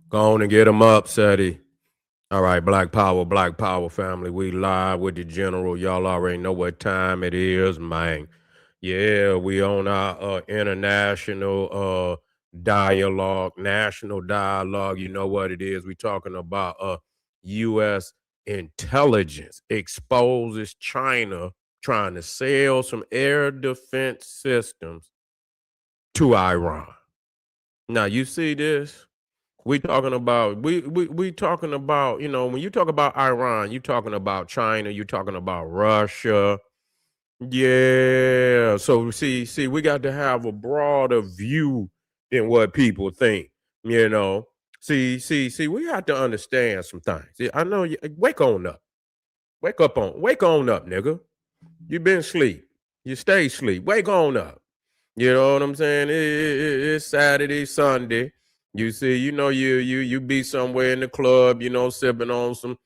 Go on and get him up, Seti. All right, Black Power family. We live with the general. Y'all already know what time it is, man. Yeah, we on our international dialogue, national dialogue. You know what it is. We talking about U.S. intelligence exposes China trying to sell some air defense systems to Iran. Now you see this? We talking about, when you talk about Iran, you talking about China, you talking about Russia. Yeah. So see, we got to have a broader view than what people think, you know. See, we have to understand some things. See, I know you wake on up. Wake on up, nigga. You been asleep. You stay asleep. Wake on up. You know what I'm saying? It's Saturday, Sunday. You see, you be somewhere in the club, sipping on some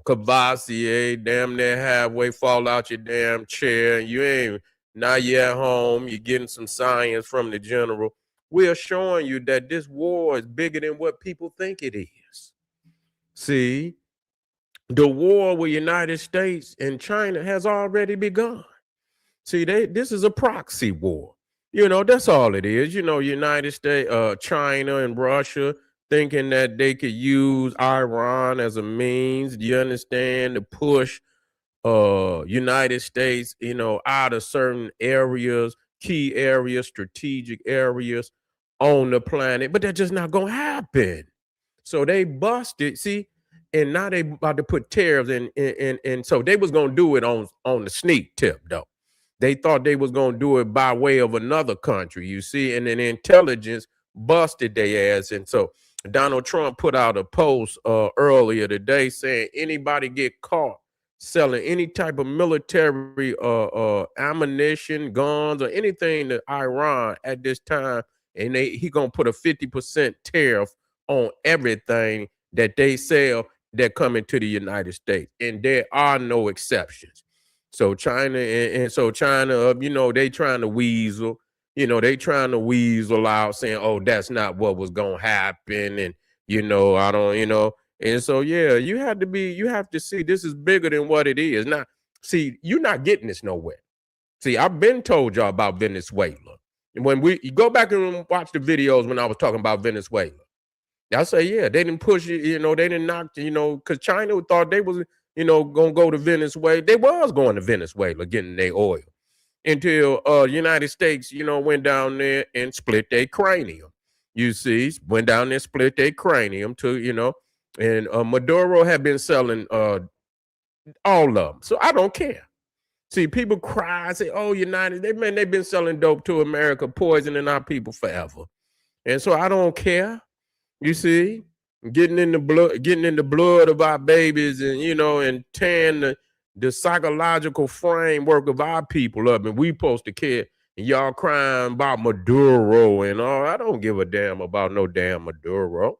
Cavassier, damn near halfway fall out your damn chair. You ain't now you at home. You're getting some science from the general. We are showing you that this war is bigger than what people think it is. See, the war with United States and China has already begun. See, this is a proxy war. That's all it is. United States, China, and Russia thinking that they could use Iran as a means. Do you understand? To push United States, out of certain areas, key areas, strategic areas on the planet. But that's just not gonna happen. So they busted. See, and now they about to put tariffs in, and so they was gonna do it on the sneak tip though. They thought they was gonna do it by way of another country, you see, and then intelligence busted their ass. And so Donald Trump put out a post earlier today saying anybody get caught selling any type of military ammunition, guns, or anything to Iran at this time, and he gonna put a 50% tariff on everything that they sell that come into the United States, and there are no exceptions. So China and so China, they trying to weasel. They trying to weasel out, saying, "Oh, that's not what was gonna happen," and I don't, and so yeah, you have to see this is bigger than what it is. Now, see, you're not getting this nowhere. See, I've been told y'all about Venezuela. And when you go back and watch the videos when I was talking about Venezuela, I say, yeah, they didn't push it, they didn't knock, because China thought they was, gonna go to Venezuela. They was going to Venezuela getting their oil until United States, went down there and split their cranium. You see, went down there, split their cranium to, and Maduro had been selling all of them. So I don't care. See, people cry, say, "Oh, they've been selling dope to America, poisoning our people forever." And so I don't care. You see, getting in the blood of our babies, and and tearing the psychological framework of our people up, and we supposed to care. And y'all crying about Maduro and all. I don't give a damn about no damn Maduro.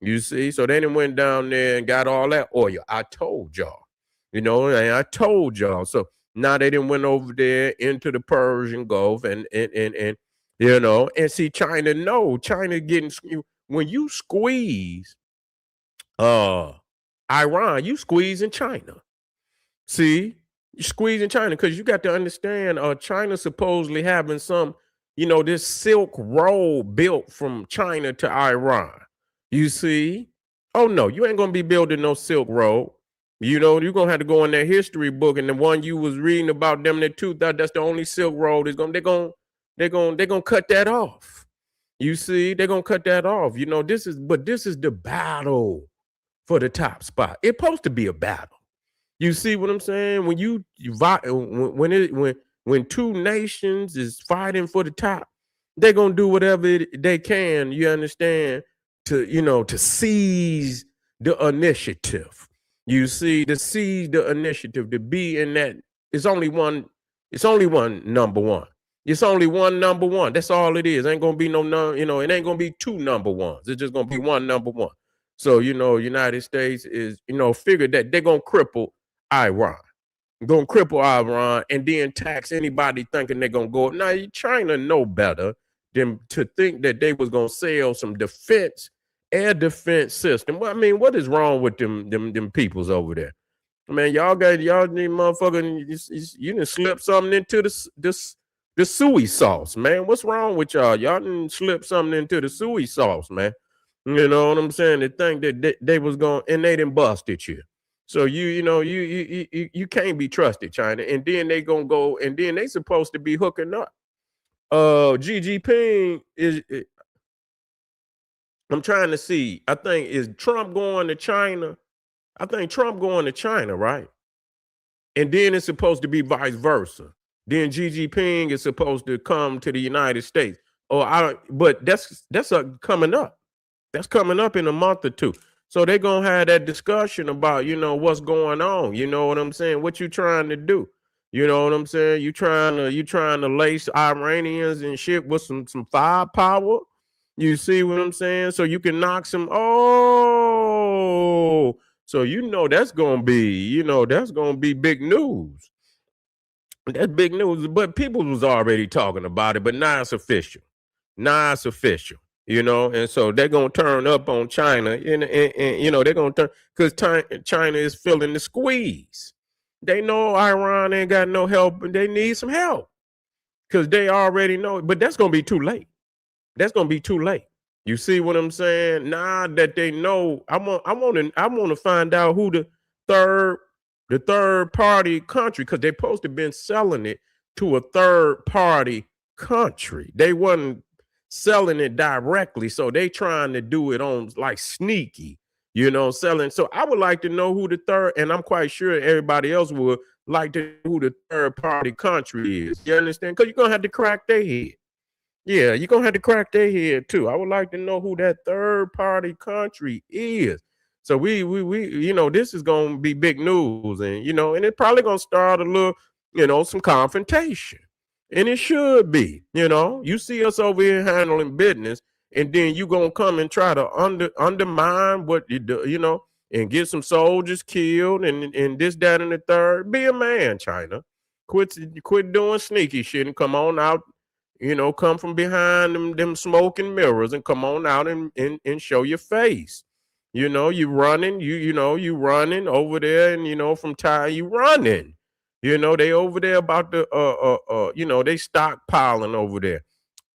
You see, so they done went down there and got all that oil. I told y'all, and I told y'all. So now they done went over there into the Persian Gulf and and see China. No, China getting when you squeeze uh Iran, you squeezing China. See, you squeezing China because you got to understand China supposedly having some, this Silk Road built from China to Iran. You see? Oh no, you ain't gonna be building no Silk Road. You're gonna have to go in that history book, and the one you was reading about them that too, that's the only Silk Road is they're gonna cut that off. You see, they're gonna cut that off. This is the battle for the top spot. It's supposed to be a battle. You see what I'm saying? When two nations is fighting for the top, they're gonna do whatever they can. You understand? To seize the initiative. You see, to seize the initiative, to be in that. It's only one. It's only one number one. It's only one number one. That's all it is. Ain't gonna be no, it ain't gonna be two number ones. It's just gonna be one number one. So, United States is, figured that they're gonna cripple Iran. Gonna cripple Iran and then tax anybody thinking they're gonna go. Now China know better than to think that they was gonna sell some defense air defense system. Well, I mean, what is wrong with them peoples over there? Man, y'all need motherfucking you done slip something into the suey sauce, man. What's wrong with y'all? Y'all didn't slip something into the suey sauce, man. You know what I'm saying? The thing that they was going and they didn't busted you. So you can't be trusted, China. And then they gonna go and then they supposed to be hooking up. Xi Jinping I'm trying to see. I think is Trump going to China? I think Trump going to China, right? And then it's supposed to be vice versa. Then Xi Jinping is supposed to come to the United States. But that's coming up. That's coming up in a month or two. So they're gonna have that discussion about, what's going on. You know what I'm saying? What you trying to do? You know what I'm saying? You trying to lace Iranians and shit with some firepower. You see what I'm saying? So you can knock some. Oh, so that's gonna be big news. That's big news. But people was already talking about it, but now it's official. Now it's official. And so they're gonna turn up on China, and they're gonna turn because China is feeling the squeeze. They know Iran ain't got no help, and they need some help because they already know. But that's gonna be too late. That's gonna be too late. You see what I'm saying? Now that they know, I want to find out who third the third party country because they supposed to been selling it to a third party country. They wasn't selling it directly, so they trying to do it on like sneaky, selling. So I would like to know who the third, and I'm quite sure everybody else would like to know who the third party country is. You understand? Because you're gonna have to crack their head. Yeah, you're gonna have to crack their head too. I would like to know who that third party country is. So this is gonna be big news, and it probably gonna start a little, some confrontation. And it should be, You see us over here handling business, and then you gonna come and try to undermine what you do, and get some soldiers killed and this, that, and the third. Be a man, China. Quit doing sneaky shit and come on out, come from behind them smoking mirrors and come on out and show your face. You running, you running over there, and from Thai, you running. They over there about they stockpiling over there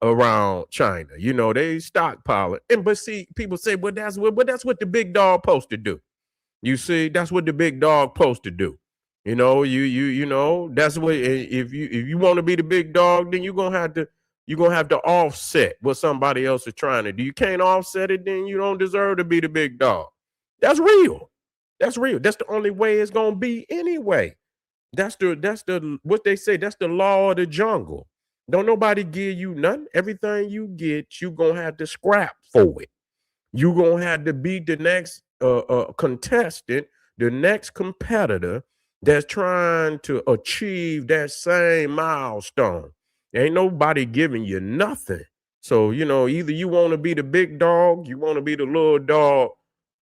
around China. They stockpiling. But see, people say, well, that's what the big dog supposed to do. You see, that's what the big dog supposed to do. That's what if you want to be the big dog, then you're gonna have to offset what somebody else is trying to do. You can't offset it, then you don't deserve to be the big dog. That's real. That's real. That's the only way it's gonna be anyway. That's the what they say, that's the law of the jungle. Don't nobody give you nothing. Everything you get, you gonna have to scrap for it. You gonna have to beat the next contestant, the next competitor that's trying to achieve that same milestone. Ain't nobody giving you nothing. So either you want to be the big dog, you want to be the little dog,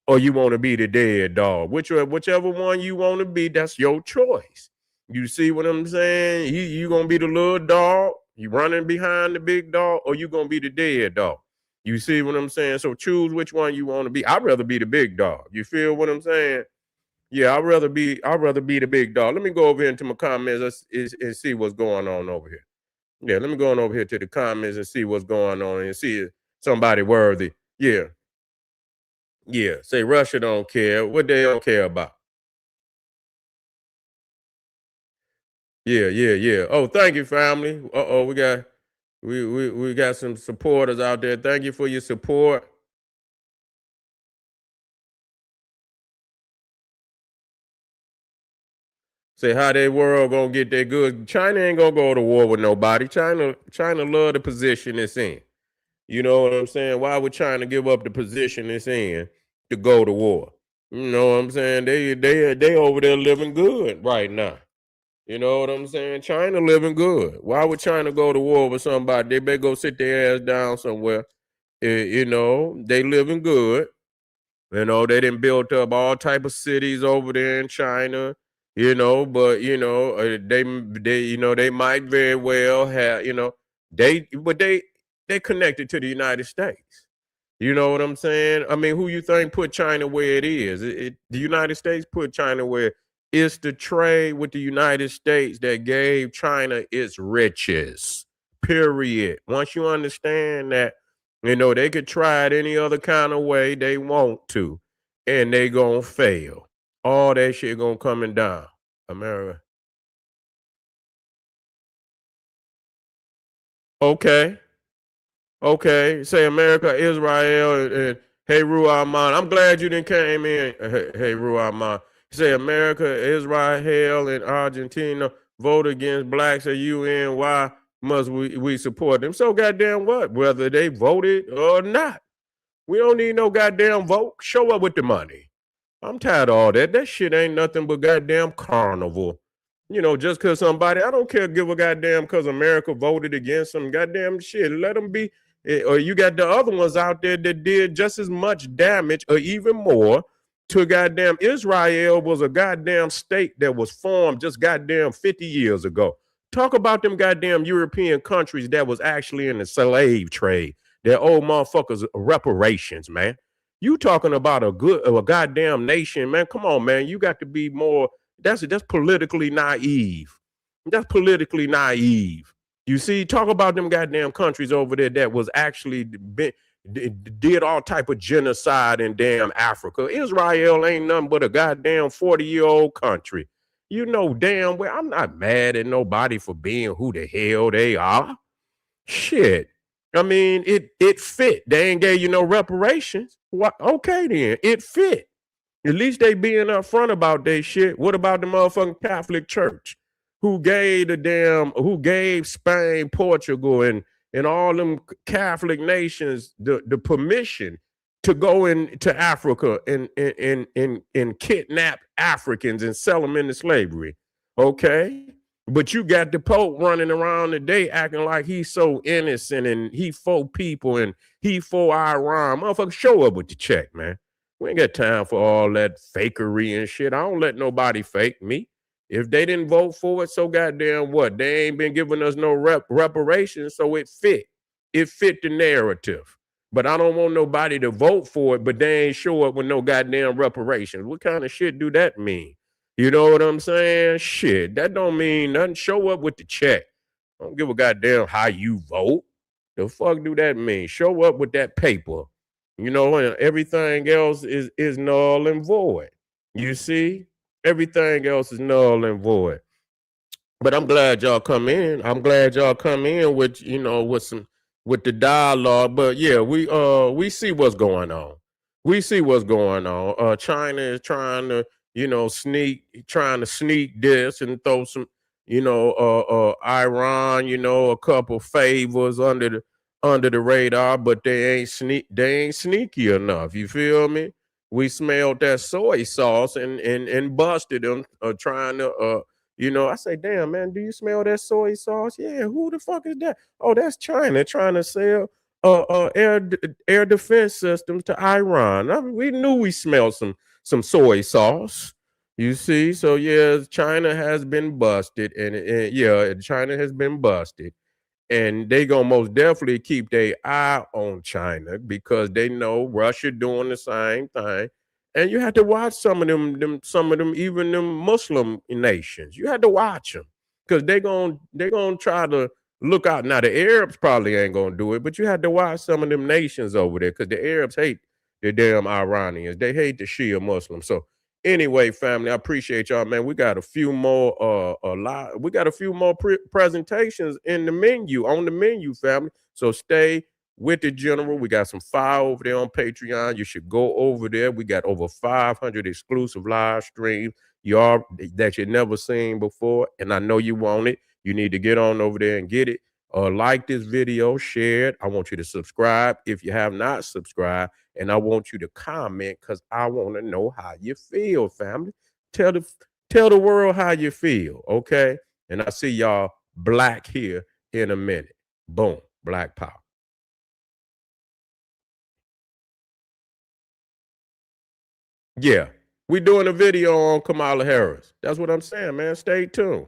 or you want to be the dead dog. Whichever one you want to be, that's your choice. You see what I'm saying? You gonna be the little dog, you running behind the big dog, or you gonna be the dead dog. You see what I'm saying? So choose which one you want to be. I'd rather be the big dog. You feel what I'm saying? Yeah, I'd rather be the big dog. Let me go over here into my comments and see what's going on over here. Yeah, let me go on over here to the comments and see what's going on and see if somebody worthy. Yeah, yeah. Say Russia don't care. What they don't care about. Yeah, yeah, yeah. Oh, thank you, family. We got some supporters out there. Thank you for your support. Say how they world gonna get their goods. China ain't gonna go to war with nobody. China love the position it's in. You know what I'm saying? Why would China give up the position it's in to go to war? You know what I'm saying? They over there living good right now. You know what I'm saying? China living good. Why would China go to war with somebody? They better go sit their ass down somewhere. They living good. They didn't build up all type of cities over there in China. But they might very well have. They connected to the United States. You know what I'm saying? I mean, who you think put China where it is? The United States put China where it's the trade with the United States that gave China its riches. Period. Once you understand that, they could try it any other kind of way they want to, and they gonna fail. All that shit gonna coming down. America. Okay. Okay, say America, Israel, and hey Ruaman. I'm glad you didn't came in. Hey Ruaman. Say America, Israel, and Argentina vote against blacks at UN. Why must we support them? So goddamn what? Whether they voted or not. We don't need no goddamn vote. Show up with the money. I'm tired of all that. That shit ain't nothing but goddamn carnival. Just cause somebody, I don't care, give a goddamn cause America voted against some goddamn shit. Let them be. Or you got the other ones out there that did just as much damage or even more to goddamn Israel was a goddamn state that was formed just goddamn 50 years ago. Talk about them goddamn European countries that was actually in the slave trade. They're old motherfuckers reparations, man. You talking about a goddamn nation, man. Come on, man. You got to be more. That's politically naive. That's politically naive. You see, talk about them goddamn countries over there that was actually did all type of genocide in damn Africa. Israel ain't nothing but a goddamn 40-year-old country. You know damn well I'm not mad at nobody for being who the hell they are. Shit. I mean, it fit. They ain't gave you no reparations. What? Okay, then it fit. At least they being upfront about their shit. What about the motherfucking Catholic Church, who gave Spain, Portugal, and all them Catholic nations the permission to go into Africa and kidnap Africans and sell them into slavery? Okay. But you got the Pope running around today acting like he's so innocent and he for people and he for Iran. Motherfucker, show up with the check, man. We ain't got time for all that fakery and shit. I don't let nobody fake me. If they didn't vote for it, so goddamn what? They ain't been giving us no reparations, so it fit. It fit the narrative. But I don't want nobody to vote for it, but they ain't show up with no goddamn reparations. What kind of shit do that mean? You know what I'm saying? Shit, that don't mean nothing. Show up with the check. Don't give a goddamn how you vote. The fuck do that mean? Show up with that paper. And everything else is null and void. You see? Everything else is null and void. But I'm glad y'all come in. I'm glad y'all come in with with the dialogue. But yeah, we see what's going on. We see what's going on. China is trying to sneak this and throw some, Iran, a couple favors under the radar, but they ain't sneaky enough. You feel me? We smelled that soy sauce and busted them trying to I say, damn, man, do you smell that soy sauce? Yeah, who the fuck is that? Oh, that's China trying to sell air defense systems to Iran. I mean, we knew we smelled some soy sauce. You see, so yeah, China has been busted, and yeah, China has been busted, and they gonna most definitely keep their eye on China because they know Russia doing the same thing. And you have to watch some of them, even them Muslim nations. You had to watch them because they gonna try to look out. Now the Arabs probably ain't gonna do it, but you had to watch some of them nations over there because the Arabs hate the damn Iranians. They hate the Shia Muslims. So anyway, family, I appreciate y'all, man. We got a few more we got a few more presentations in the menu, on the menu, family. So stay with the general. We got some fire over there on Patreon. You should go over there. We got over 500 exclusive live streams y'all that you never seen before, and I know you want it. You need to get on over there and get it. Like this video, share it. I want you to subscribe if you have not subscribed, and I want you to comment because I want to know how you feel, family. Tell the tell the world how you feel, okay? And I see y'all black here in a minute. Boom, black power. Yeah, we doing a video on Kamala Harris. That's what I'm saying, man. Stay tuned.